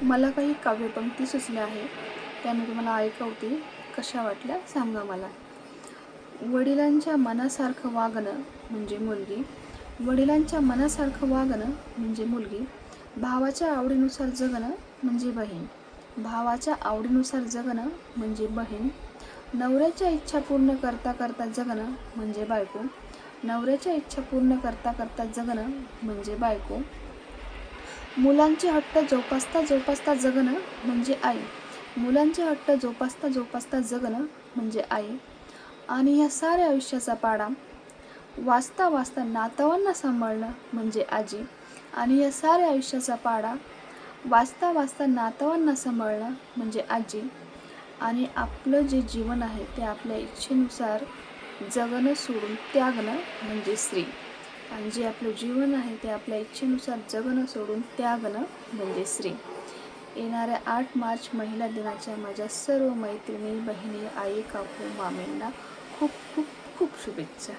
मला काही काव्यपंक्ती सुचल्या आहेत, त्या मी तुम्हाला ऐकवते. कशा वाटल्या सांगा मला. वडिलांच्या मनासारखं वागणं म्हणजे मुलगी, वडिलांच्या मनासारखं वागणं म्हणजे मुलगी, भावाच्या आवडीनुसार जगणं म्हणजे बहीण, भावाच्या आवडीनुसार जगणं म्हणजे बहीण, नवऱ्याच्या इच्छा पूर्ण करता करता जगणं म्हणजे बायको, नवऱ्याच्या इच्छा पूर्ण करता करता जगणं म्हणजे बायको, मुलांचे हट्ट जोपासता जोपासता जगणं म्हणजे आई, मुलांचे हट्ट जोपासता जोपासता जगणं म्हणजे आई, आणि या साऱ्या आयुष्याचा पाडा वाचता वाचता नातवांना सांभाळणं म्हणजे आजी, आणि या साऱ्या आयुष्याचा पाडा वाचता वाचता नातवांना सांभाळणं म्हणजे आजी, आणि आपलं जे जीवन आहे ते आपल्या इच्छेनुसार जगणं सोडून त्यागणं म्हणजे स्त्री, आणि जे आपलं जीवन आहे ते आपल्या इच्छेनुसार जगणं सोडून त्यागणं म्हणजे स्त्री. येणाऱ्या 8 मार्च महिला दिनाच्या माझ्या सर्व मैत्रिणी, बहिणी, आई, काकू, मामींना खूप खूप खूप शुभेच्छा.